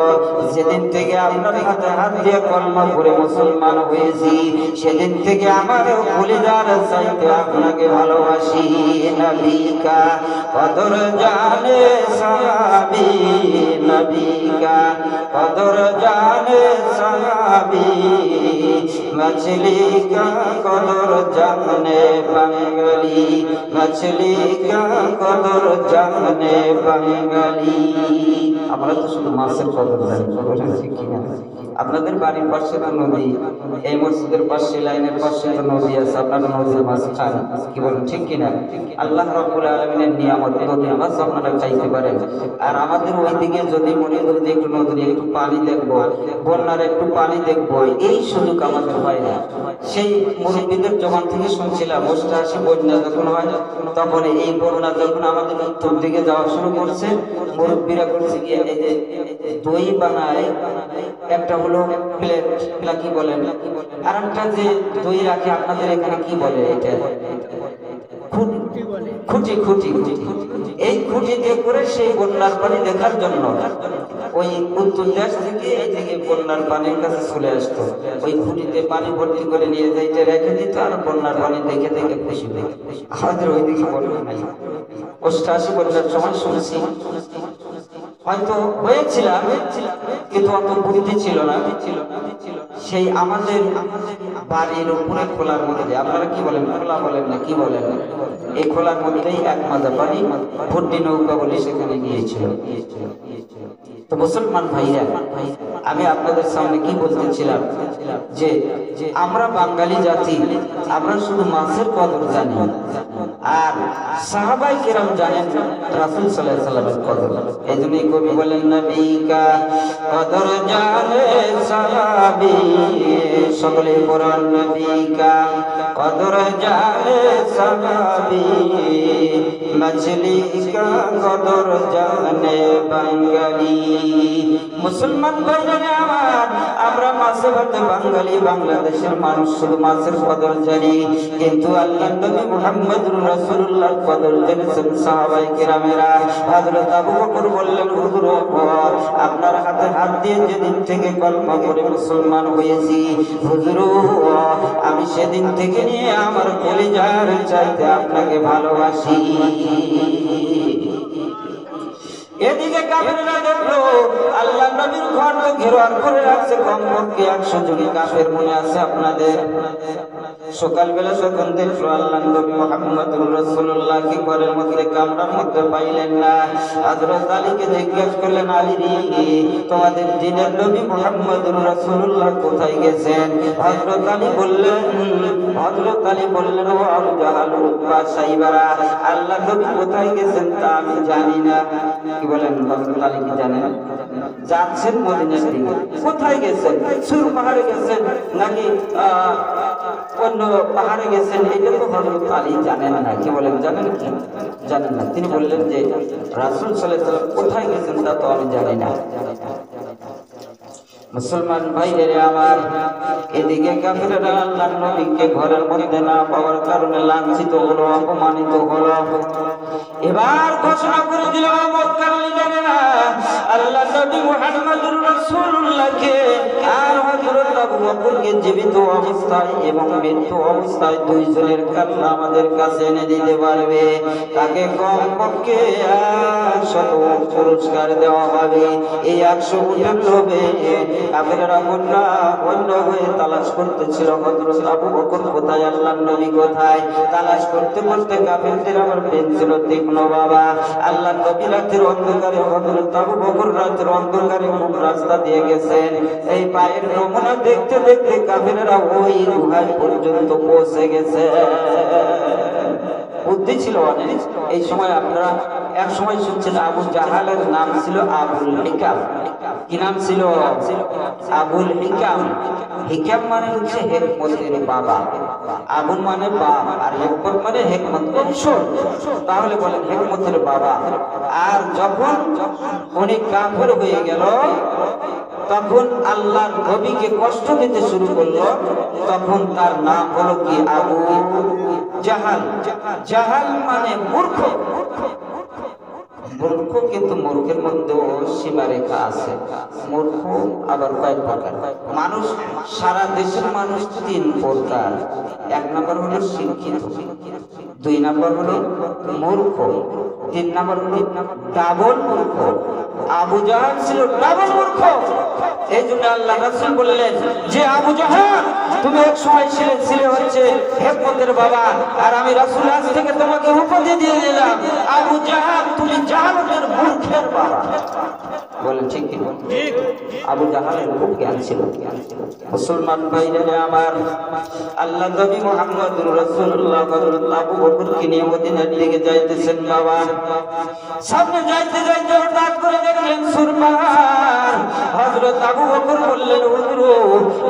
S1: যেদিন থেকে আপনার হাতে হাত দিয়ে কলমা পড়ে মুসলমান হয়েছি সেদিন থেকে আমার কলিজার চাইতে আপনাকে ভালোবাসি। নবিকা কদর জানে সাহাবী, নবিকা কদর জানে সাহাবী, मछली का कदर जानने बंगाली, मछली का कदर जानने बंगाली। আমরা তো শুধু মাছের কদর জানি, ঠিক কিনা? আপনাদের বাড়ির পাশে তো নদী, এই মসজিদের পাশে লাইনের পাশে তো নদী আছে, আপনারা নদীর মাছ খান, কি বলেন ঠিক কিনা? আল্লাহ রাব্বুল আলামিনের নিয়ামত নদীর মাছ আপনারা খাইতে পারেন। আর আমাদের ওইদিকে যদি মনে করি যে একটু নদীর একটু পানি দেখবো, বন্যার একটু পানি দেখবো, এই সুযোগ আমাদের হয় না। সেই মুরব্বীদের জবান থেকে শুনছিলাম অষ্টাশি বন্যা যখন হয় তখন এই বন্যা যখন আমাদের উত্তর দিকে যাওয়া শুরু করছে, মুরব্বীরা করছে গিয়ে এই যে দই বানায়, একটা হলো প্লেট কি বলেন, আর একটা যে দই রাখে আপনাদের এখানে কি বলে, এটা খুঁটি খুঁটি এই খুঁটি দিয়ে করে সেই বন্যার পানি দেখার জন্য ওই উত্তর দেশ থেকে এই দিকে বন্যার পানির কাছে চলে আসতো। ওই খুঁটিতে পানি ভর্তি করে নিয়ে যাইতে রেখে দিত, আর বন্যার পানি দেখে দেখে খুশি দেখে। আমাদের ওই দিকে বন্যা নাই। 88 বন্যার সময় শুনছি, হয়তো হয়েছিলাম কিন্তু অত বুদ্ধি ছিল না। সেই আমাদের বাড়ির উপরে খোলার মধ্যে, আপনারা কি বলেন, খোলা বলেন না কি বলেন, এই খোলার মধ্যেই এক মাজা পানি ভর্তি নৌকা বলে সেখানে গিয়েছিল। তো মুসলমান ভাইরা, আমি আপনাদের সামনে কি বলতেছিলাম যে আমরা বাঙালি জাতি, আমরা শুধু মাছের কদর জানি, আর সাহাবাই কেরাম জানেন রাসূল সাল্লাল্লাহু আলাইহি ওয়াসাল্লামের কদর। এইজন্যই কবি বলেন, নবী কা কদর জানে সাহাবী, সকলে পড়ান, নবী কা কদর জানে সাহাবী, মছলি কা কদর জানে বাঙালি। মুসলমান ভাইরা আমার, আমরা মাছে ভাতে বাঙালি, বাংলাদেশের মানুষ শুধু মাছের কদর জানি, কিন্তু আল্লাহর নবী মুহাম্মদুর রাসূলুল্লাহর কদর জেনেছেন সাহাবায়ে কেরামেরা। হযরত আবু বকর বললেন, হুজুর আপনার হাতে হাত দিয়ে যেদিন থেকে কলমা পড়ে মুসলমান হয়েছি, হুজুর আমি সেদিন থেকে নিয়ে আমার কলিজার চাইতে আপনাকে ভালোবাসি। এদিকে কাফেররা দেখলো আল্লাহর নবীর ঘর তো ঘেরার করে রাখছে, কমপক্ষে 100 জন কাফের মনে আছে আপনাদের। সকালবেলা যখন দেখলো আল্লাহর নবী মুহাম্মদুর রাসূলুল্লাহ কি ঘরের মধ্যে কামরার মধ্যে পাইলেন না, হযরত আলীকে জিজ্ঞেস করলেন, আলী রে তোমাদের দিনের নবী মুহাম্মদুর রাসূলুল্লাহ কোথায় গেছেন? হযরত আলী বললেন, ও আবু জাহাল উতবা সাইবারা, আল্লাহর নবী কোথায় গেছেন তা আমি জানি না। কি বলেন, হযরত আলী কি জানেন? যাচ্ছেন মদিনার দিকে। কোথায় গেছেন? সুর পাহাড়ে গেছেন নাকি অন্য পাহাড়ে গেছেন, এটা তো হযরত আলী জানেন না। কি বলেন, জানেন কি? জানেন না। তিনি বললেন যে রাসূল সাল্লাল্লাহু আলাইহি ওয়াসাল্লাম কোথায় গেছেন তা তো আমি জানি না। মুসলমান ভাইদের আমার, এদিকে কাফেররা আল্লাহর নবীকে ঘরের মধ্যে না পাওয়ার কারণে লাঞ্ছিত হলো, অপমানিত হলো। এবার ঘোষণা করে দিল, মক্কার লিডারেরা আল্লাহর নবী মুহাম্মদুর রাসূলুল্লাহকে আর হযরত আবু বকরকে জীবিত অবস্থায় এবং মৃত্যু অবস্থায় দুইজনের কান্না আমাদের কাছে এনে দিতে পারবে, তাকে কমপক্ষে 100 পুরস্কার দেওয়া হবে। এই 100 উটের লোভে কাফেররা অন্য হয়ে তালাশ করতেছিল হযরত আবু বকর কোথায়, আল্লাহর নবী কোথায়। তালাশ করতে করতে কাফেরদের আমার প্রেম ছিল তীক্ষ্ণ বাবা। আল্লাহর নবী রাতের অন্ধকারে, হযরত আবু বকর রাতের অন্ধকারে কোন রাস্তা দিয়ে গেছেন, এই পায়ের নমুনা দেখতে দেখতে কাফেররা ওই গুহায় পর্যন্ত পৌঁছে গেছে। বুদ্ধি ছিল অনেক। এই সময় আপনারা এক সময় শুনছেন আবু জাহালের নাম ছিল আবুল হিকাম। কি নাম ছিল? আবুল হিকাম। হিকাম মানে হচ্ছে হিকমতের বাবা। আবুল মানে বাপ, আর হিকমত মানে হিকমত কৌশল। তাহলে বলেন হিকমতের বাবা। আর যখন উনি কাফের হয়ে গেল, তখন আল্লাহর নবীকে কষ্ট দিতে শুরু করলো, তখন তার নাম হলো কি আবু জাহাল। জাহাল মানে মূর্খ। মূর্খ, কিন্তু মূর্খের মধ্যেও সীমারেখা আছে। মূর্খ আবার কয়েক প্রকার। মানুষ, সারা দেশের মানুষ 3 প্রকার। 1 নম্বর হলো শিক্ষিত, 2 নম্বর হলো মূর্খ, 3 নম্বর হলো ডাবল মূর্খ। আবু জাহাল ছিল ডাবল মূর্খ। এই জন্য আল্লাহ রাসূল বললেন যে আবু জাহাল তুমি এক সময় ছিলে হচ্ছে হিকমতের বাবা, আর আমি রাসূল আজ থেকে তোমাকে উপাধি দিয়ে দিলাম আবু জাহাল, তুমি জাহালের মূর্খের বাবা। বলেন ঠিক কি? ঠিক। আবু জাহালের খুব জ্ঞান ছিল। মুসলমান ভাইরা আমার, আল্লাহ নবী মুহাম্মদুর রাসূলুল্লাহ হযরত আবু বকরকে নিয়ে মদিনার দিকে যাইতেছেন বাবা। সামনে যাইতে যাইতে হঠাৎ করে দেখলেন সুর পাহাড়। হযরত আবু বকর বললেন, হুজুর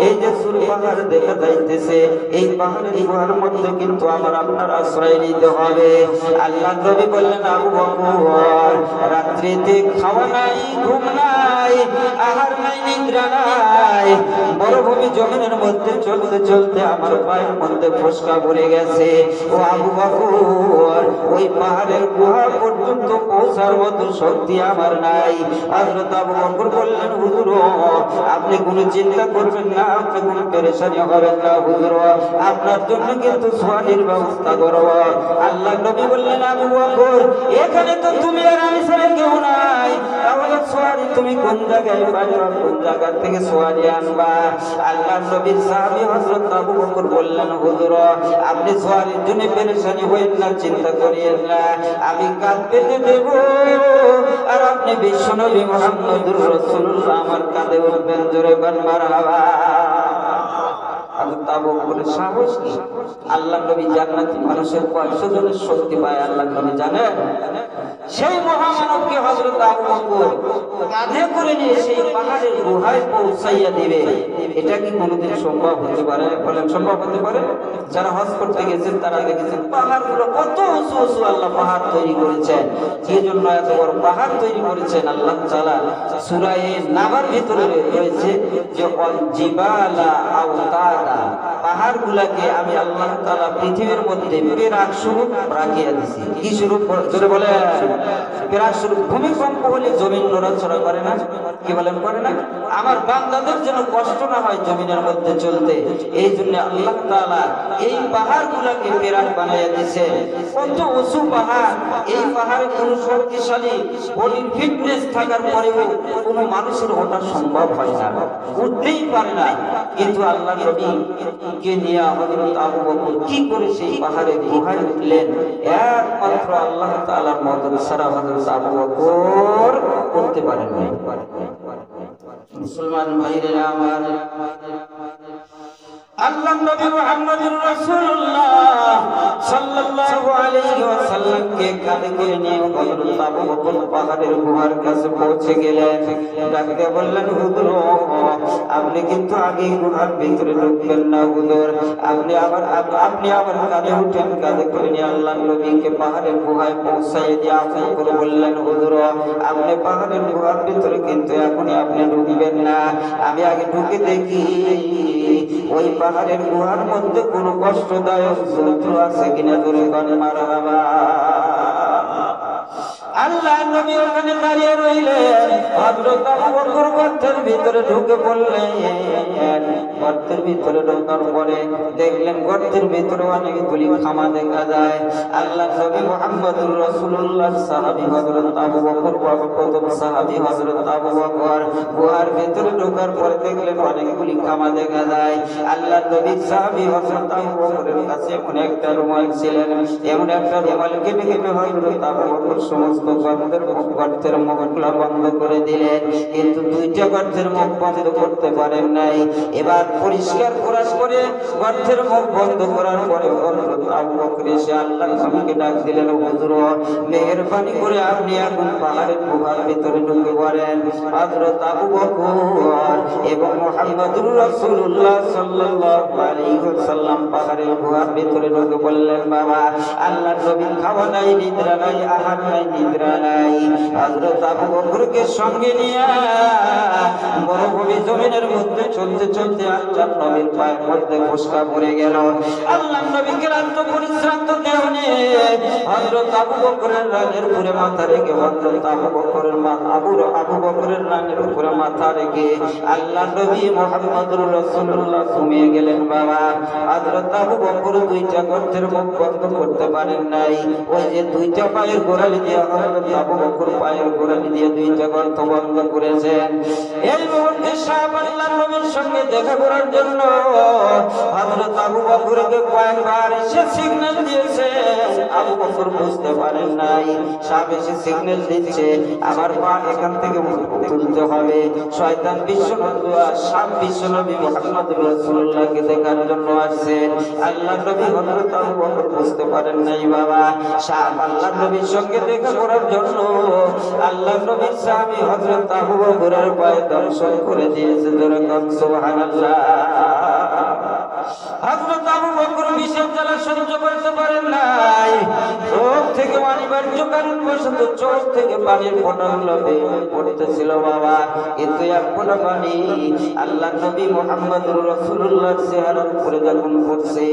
S1: এই যে সুর পাহাড় দেখা যাইতেছে, এই পাহাড়ের গুহার মধ্যে কিন্তু আপনার আশ্রয় নিতে হবে। আল্লাহ নবী বললেন, আবু বকর রাত্রি পৃথিবীতে খাওয়া নাই, ঘুম নাই, আহার নাই, নিদ্রা নাই। মরুভূমি জমিনের মধ্যে চলতে চলতে আমার পায়ের মধ্যে ফোসকা পড়ে গেছে। ও আবু বকর, ওই পাহাড়ের গুহা পর্যন্ত পৌঁছার মতো শক্তি আমার নাই। হযরত আবু বকর বললেন, হুজুর আপনি কোনো চিন্তা করবেন না, আপনি কোনো পেরেশানি হবেন না হুজুর, আপনার জন্য কিন্তু সোয়ালির ব্যবস্থা করব। আল্লাহ নবী বললেন, আবু বকর এখানে তো তুমি আর আমি ছাড়া কেউ নাই, তাহলে সোয়ালি তুমি কোন জায়গায় পাইবা, কোন জায়গা থেকে সোয়ালি আনবা? আল্লাহ নবীর সাহাবী হযরত আবু বকর বললেন, হুজুর আপনি সোয়ালির জন্য পেরেশানি হইেন না, চিন্তা করিয়েন না, আমি কাঁধ পেতে দেব আর আপনি বিশ্বনবী মুহাম্মদুর রাসূলুল্লাহ আমার কাঁধে উঠবেন। জোরে বলেন মারহাবা। আবু বকরের সাহস কি! আল্লাহ নবী জান্নাতি মানুষের কয়শো জনের শক্তি পায় আল্লাহ নবী জানেন? সেই মহামানবকে হযরত আবু বকর কাঁধে করে নিয়ে সেই পাহাড়ের গুহায় পৌঁছাইয়া দিবে, এটা কি কোনোদিন সম্ভব হতে পারে? বলেন সম্ভব হতে পারে? যারা হজ করতে গেছেন তারা দেখেছেন পাহাড়গুলো কত উঁচু উঁচু আল্লাহ পাহাড় তৈরি করেছেন। এই জন্য এত বড় পাহাড় তৈরি করেছেন আল্লাহ তাআলা। সূরা নাবার ভিতরে রয়েছে যে জিবালা আওতাদা, পাহাড়গুলাকে আমি আল্লাহ তাআলা পৃথিবীর মধ্যে পেরাক স্বরূপ রাখিয়া দিয়েছি। কি স্বরূপ? জোরে বলেন। পেরাক স্বরূপ। ভূমিকম্প হলে জমিন নড়াচড়া করে না? কি বলেন করে না? আমার বান্দাদের যেন কষ্ট না হয় জমিনের মধ্যে চলতে, এই জন্য আল্লাহ তাআলা এই পাহাড়গুলোকে পেরাক বানাইয়া দিয়েছে। কত উঁচু পাহাড়! এই পাহাড়ে কোনো শক্তিশালী বডির ফিটনেস থাকার পরেও কোনো মানুষের ওঠা সম্ভব হয় না, উঠতেই পারে না। কিন্তু আল্লাহ নবীকে নিয়ে হযরত আবু বকর কি করে সেই পাহাড়ে গুহায় উঠলেন? একমাত্র আল্লাহ তাআলার মদদ ছাড়া হযরত আবু বকর করতে পারেন না। মুসলমান ভাইরা আমার, আল্লাহ নবী মুহাম্মদুর রাসূলুল্লাহ সাল্লাল্লাহু আলাইহি ওয়াসাল্লামকে কাঁধে করে নিয়ে হযরত আবু বকর পাহাড়ের গুহার কাছে পৌঁছে গেলেন। ডাকতে বললেন, হুজুর আপনি কিন্তু আগে গুহার ভিতরে ঢুকবেন না হুজুর, আপনি আবার কাঁধে উঠেন। কাঁধে করে নিয়ে আল্লাহ নবীকে পাহাড়ের গুহায় পৌঁছায় দিয়ে আবু বকর বললেন, হুজুর আপনি পাহাড়ের গুহার ভিতরে কিন্তু এখনই আপনি ঢুকবেন না, আমি আগে ঢুকে দেখি ওই পাহাড়ের গুহার মধ্যে কোনো কষ্টদায়ক জন্তু আছে কিনা। জোরে বলেন মারহাবা। আল্লাহ নবী ওখানে দাঁড়িয়ে রইলেন। হযরত আবু বকর গর্তের ভিতরে ঢুকে পড়লেন। গর্তের ভিতরে ঢোকার পরে দেখলেন গর্তের ভিতরে অনেকগুলি খামা দেখা যায়। আল্লাহ নবী মুহাম্মদুর রাসূলুল্লাহ সাহাবী হযরত আবু বকর, প্রথম সাহাবী হযরত আবু বকর গুহার ভিতরে ঢোকার পরে দেখলেন অনেকগুলি খামা দেখা যায়। আল্লাহ নবীর সাহাবী হযরত আবু বকরের কাছে এমন একটা রুমাল ছিলেন, এমন একটা রুমাল কেটে কেটে হযরত আবু বকর সমস্ত গর্তের মুখগুলো বন্ধ করে দিলেন, কিন্তু দুইটা গর্তের মুখ বন্ধ করতে পারেন নাই। এবার পরিষ্কার করার পরে গর্তের মুখ বন্ধ করার পরে হযরত আবু বকর এসে আল্লাহ নবীকে ডাক দিলেন, হুজুর মেহেরবানি করে আপনি এখন পাহাড়ের গুহার ভিতরে ঢুকে পড়েন। হযরত আবু বকর এবং মুহাম্মদুর রাসূলুল্লাহ সাল্লাল্লাহু আলাইহি ওয়াসাল্লাম পাহাড়ের গুহার ভিতরে ঢুকে পড়লেন। বাবা আল্লাহ নবীর খাওয়া নাই, নিদ্রা নাই, আহার নাই, নিদ্রা নাই। হযরত আবু বকরকে সঙ্গে নিয়ে মরুভূমি জমিনের মধ্যে চলতে চলতে আল্লাহ নবীর পায়ের মধ্যে ফোসকা পড়ে গেল। আল্লাহ নবী ক্লান্ত পরিশ্রান্ত দেহ নিয়ে হযরত আবু বকরের রানের উপরে মাথা রেখে হযরত আবু বকরের রানের উপরে মাথা রেখে আল্লাহ নবী মুহাম্মদুর রাসূলুল্লাহ ঘুমিয়ে গেলেন। বাবা হযরত আবু বকর দুইটা গর্তের মুখ বন্ধ করতে পারেন নাই। ওই যে দুইটা পায়ের গোড়ালি দিয়ে হযরত আবু বকর পায়ের গোড়ালি দিয়ে দুইটা গর্ত বন্ধ করেছেন। এই মুহূর্তে সাহাবা আল্লাহ নবীর সঙ্গে দেখা করার জন্য হযরত আবু বকরকে কয়েকবার এসে সিগন্যাল দিয়েছে। আবু বকর বুঝতে পারেন নাই, সাহাবা এসে সিগন্যাল দিচ্ছে আমার পা এখান থেকে তুলতে হবে। শয়তান বিশ্বনবী মুহাম্মদুর রাসূলুল্লাহকে দেখার জন্য আসছেন। আল্লাহ নবী হযরত আবু বকর বুঝতে পারেন নাই। বাবা সাহাবা আল্লাহ নবীর সঙ্গে দেখা করার জন্য আল্লাহ নবীর সাহাবী হযরত আবু বকরের পায়ে দর্শন করে দিয়েছে। সুবহানাল্লাহ। হযরত আবু বকর বিশেষ জ্বালা সহ্য করতে পারেন নাই, চোখ থেকে অনিবার্য কারণবশত চোখ থেকে পানির ফোঁটাগুলো বের পড়তেছিল বাবা। কিন্তু এক ফোঁটা পানি আল্লাহ নবী মুহাম্মদুর রাসূলুল্লাহর চেহারার উপরে যখন পড়ছে,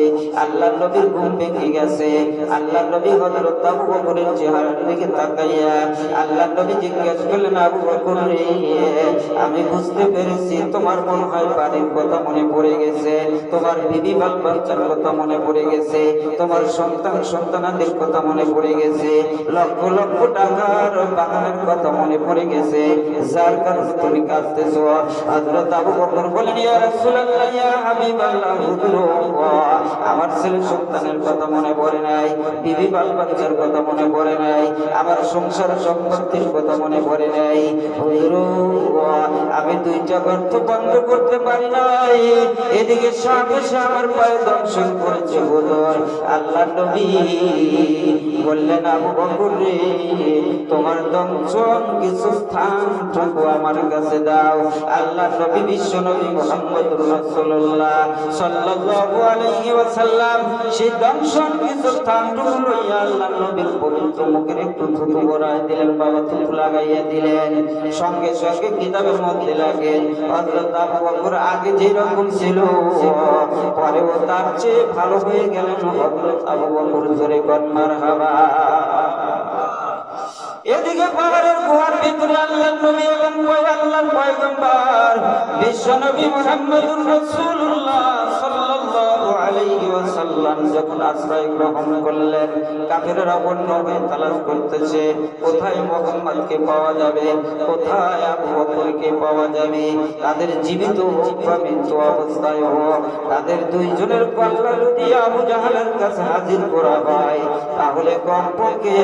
S1: আল্লাহ নবীর ঘুম ভেঙে গেছে। আল্লাহ নবী হযরত আবু বকরের চেহারার দিকে তাকাইয়া আল্লাহ নবী জিজ্ঞেস করলেন, আবু বকর রে, আমি বুঝতে পেরেছি তোমার মনে হয় বাড়ির কথা মনে পড়ে গেছে, তোমার বিবি বাল বাচ্চার কথা মনে পড়ে গেছে, তোমার সন্তানাদের কথা মনে পড়ে গেছে, লক্ষ লক্ষ টাকার বাগানের কথা মনে পড়ে গেছে, যার কারণে তুমি কাঁদতেছো। হযরত আবু বকর বলেন, ইয়া রাসূলুল্লাহ, ইয়া হাবিবাল্লাহ, হুজুর, আমার ছেলে সন্তানের কথা মনে পড়ে নাই, বিবি বাল বাচ্চার কথা মনে পড়ে নাই, আমার সংসার সম্পত্তির কথা মনে পড়ে নাই। হুজুর, আমি দুইটা গর্ত বন্ধ করতে পারি নাই, এদিকে সাপ এসে আমার পায়ে দংশন করেছে। হুজুর, আল্লাহ নবী বললেন, আবু বকর রে, তোমার দংশন কিছু স্থানটুকু আমার কাছে দাও। আল্লাহ নবী বিশ্ব নবী মুহাম্মদুর রাসূলুল্লাহ সাল্লাল্লাহু আলাইহি ওয়াসাল্লাম সেই দংশন কিছু স্থানটুকু লইয়া আল্লাহ নবীর পবিত্র মুখের একটু থুতু ভরায় দিলেন বাবা, থুতু লাগাইয়া দিলেন। সঙ্গে সঙ্গে কিতাবের মধ্যে লাগে হযরত আবু বকর আগে যেরকম ছিল পরেও তার চেয়ে ভালো হয়ে গেলেন হযরত আবু বকর। জোরে বল মারহাবা। এদিকে পাহাড়ের গুহার ভিতরে আল্লাহ নবী এবং আল্লাহর পয়গম্বর বিশ্ব নবী মুহাম্মদুর রাসূলুল্লাহ সাল্লাল্লাহু আলাইহি ওয়াসাল্লাম যখন আশ্রয় গ্রহণ করলেন, কাফেররা অন্য হয়ে তালাশ করতেছে কোথায় মুহাম্মদকে পাওয়া যাবে, কোথায় আবু বকরকে পাওয়া যাবে। তাদের জীবিত হোক বা মৃত অবস্থায় হোক, তাদের দুইজনের কল্লা যদি আবু জাহালের কাছে হাজির করা হয় তাহলে কমপক্ষে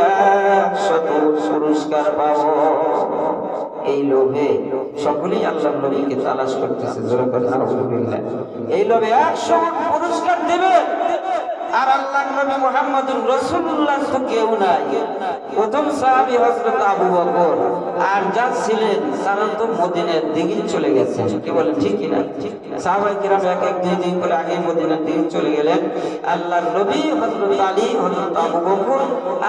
S1: 100 পুরস্কার পাবো। এই লোভে সকলেই আল্লাহর নবীকে তালাশ করতেছে। জোরে করে আলহামদুলিল্লাহ। এই লোভে 100 পুরস্কার দেবে, আর আল্লাহর নবী মুহাম্মদুর রাসূলুল্লাহ তো কেউ নাই। প্রথম সাহাবী হযরত আবু বকর, আর যা ছিলেন তারা তো মদিনার দিকে চলে গেছেন। কি বলেন, ঠিক কি না? সাহাবায়ে কিরাম এক এক দুই দিন করে আগে মদিনার দিকে চলে গেলেন। আল্লাহর নবী, হযরত আলী, হযরত আবু বকর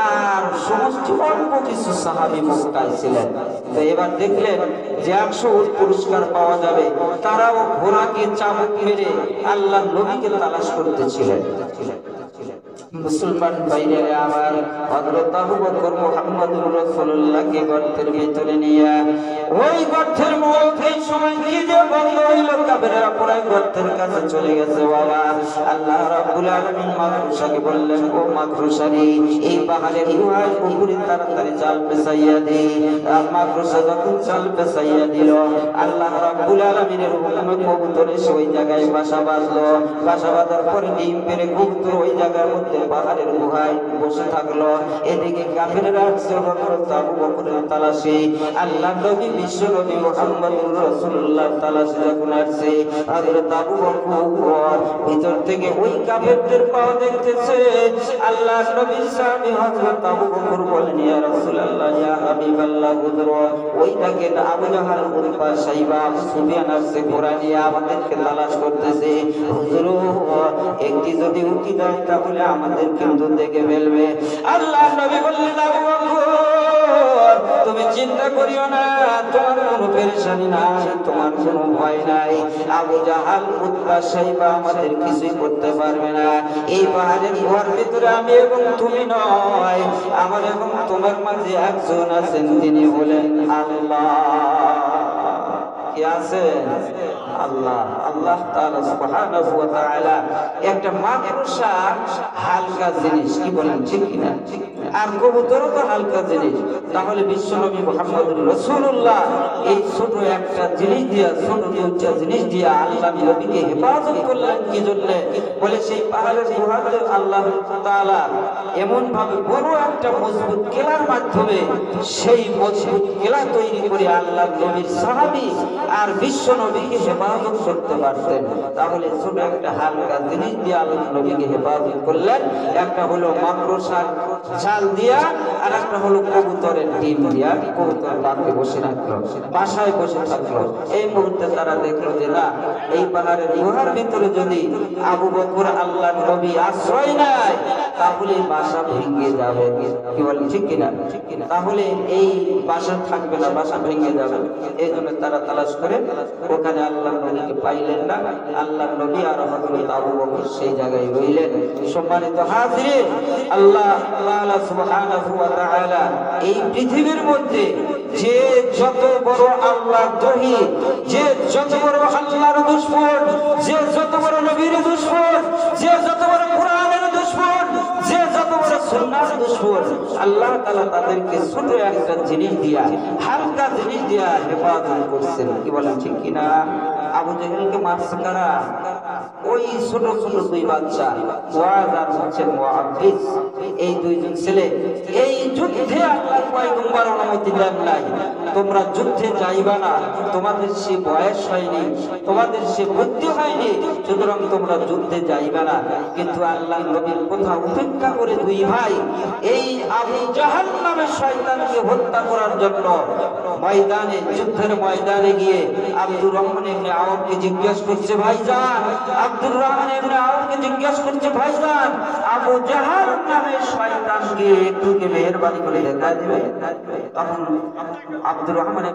S1: আর সমস্ত অল্প কিছু সাহাবী মক্কায় ছিলেন। তো এবার দেখলেন যে 100 পুরস্কার পাওয়া যাবে, তারাও ঘোড়াকে চাবুক মেরে আল্লাহর নবীকে তালাশ করতেছিলেন। মুসলমান ভাইরা আমার, হযরত আবু বকর মুহাম্মদুর রাসূলুল্লাহকে গর্তের ভিতরে নিয়ে ওই গর্তের মধ্যে সময় কি যে বন্ধ হইল, কাফেররা পুরো গর্তের কাছে চলে গেছে বাবা। আল্লাহ রাব্বুল আলামিন মাকরুশাকে বললেন, ও মাকরুশারি, এই পাহাড়ের গুহায় পুকুরে তাড়াতাড়ি জাল পেছাইয়া দে। আর মাকরুশা যখন জাল পেছাইয়া দিল, আল্লাহ রাব্বুল আলামিনের হুকুমে কবুতর এসে ওই জায়গায় বাসা বাঁধলো। বাসা বাঁধার পরে ডিম পেড়ে কবুতর ওই জায়গার মধ্যে পাহাড়ের গুহায় বসে থাকলো। এদিকে কাফেররা আসছে হযরত আবু বকরের তালাশে। আল্লাহ নবী বিশ্ব নবী মুহাম্মদুর রাসূলুল্লাহ তালাশে যখন আসছে, হযরত আবু বকর ভিতর থেকে ওই কাফেরদের পাওয়া দেখতেছে। আল্লাহ নবীর সাহাবী হযরত আবু বকর বলেন, ইয়া রাসূলুল্লাহ, ইয়া হাবিবাল্লাহ, হুজুর, ওই দেখেন আবু জাহাল, উতবা, সাইবা, আবু সুফিয়ান আসছে ঘোড়া নিয়ে আমাদেরকে তালাশ করতেছে। হুজুর, একটি যদি উকি দেয় তাহলে আমাদের কিন্তু দেখে ফেলবে। আল্লাহ নবী বললেন, আবু বকর, তুমি চিন্তা করিও না, তোমার কোনো পেরেশানি নাই, তোমার কোনো ভয় নাই। আবু জাহাল, উতবা, সাইবা আমাদের কিছুই করতে পারবে না। এই পাহাড়ের গুহার ভিতরে আমি এবং তুমি নয়, আমার এবং তোমার মাঝে একজন আছেন, তিনি হলেন আল্লাহ। কি আছেন? আল্লাহ। আল্লাহ তাআলা সুবহানাহু ওয়া তাআলা। একটা মাকড়সা হালকা জিনিস, কি বলেন, ঠিক কি না? আর কবুতরও তো হালকা জিনিস। তাহলে বিশ্বনবী মুহাম্মদুর রাসূলুল্লাহ এই ছোট একটা জিনিস দিয়া, ছোট দুইটা জিনিস দিয়া আল্লাহ নবীকে হেফাজত করলেন। কি জন্য? বলে সেই পাহাড়ের গুহাতে আল্লাহ তাআলা এমন ভাবে বড় একটা মজবুত কেলার মাধ্যমে সেই মজবুত কেলা তৈরি করে আল্লাহ নবীর সাহাবী আর বিশ্ব নবীকে হেফাজত করতে পারতেন। তাহলে ছোট একটা হালকা জিনিস দিয়ে আল্লাহ নবীকে হেফাজত করলেন। একটা হলো মাকড়সার জাল চাল দিয়া, আর একটা হলো কবুতরের ডিম দিয়া, কবুতর রাতে বসে রাখলো, বাসায় বসে থাকলো। এই মুহূর্তে তারা দেখলো যে না, এই পাহাড়ের গুহার ভিতরে যদি আবু বকর আল্লাহর নবী আশ্রয় নেয় তাহলে বাসা ভেঙে যাবে। কি বলেন ঠিক কিনা? তাহলে এই বাসা থাকবে না, বাসা ভেঙে যাবে। এই জন্য তারা তালাশ করে ওখানে আল্লাহর নবীকে পাইলেন না। আল্লাহর নবী আর হযরত আবু বকর সেই জায়গায় রইলেন। সম্মানিত হাজিরিন, আল্লাহ তাআলা সুবহানাহু ওয়া তাআলা এই পৃথিবীর মধ্যে যে যত বড় আল্লাহর দ্রোহী, যে যত বড় আল্লাহর দুশমন, যে যত বড় নবীর দুশমন, যে যত বড় কোরআনের দুশমন, যে যত বড় সুন্নাহর দুশমন, আল্লাহ তাআলা তাদেরকে ছোট একটা জিনিস দিয়া, হালকা জিনিস দিয়া হেফাজত করছেন। কি বলেন ঠিক কিনা? আবু জেহেলকে মারছে কারা? ওই ছোট ছোট দুই বাচ্চা, মুআয আর হচ্ছে মুআব্বিস, এই দুইজন ছেলে। এই যুদ্ধে আল্লাহ পয়গম্বর অনুমতি দেন নাই, তোমরা যুদ্ধে যাইবা না, তোমাদের সে বয়স হয়নি, তোমাদের সে বুদ্ধি হয়নি, সুতরাং তোমরা যুদ্ধে যাইবা না। কিন্তু আল্লাহ নবীর কথা উপেক্ষা করে দুই ভাই এই আবু জাহাল নামের শয়তানকে হত্যা করার জন্য ময়দানে, যুদ্ধের ময়দানে গিয়ে আব্দুর রহমান ইবনে আওফকে জিজ্ঞেস করছে, ভাইজান, আব্দুর রহমান ইবনে আওফকে জিজ্ঞেস করছে, ভাইজান, আবু জাহাল নামের শয়তানকে একটু কি মেহেরবানি করে দেখা দিবে? তখন আব্দুর রহমান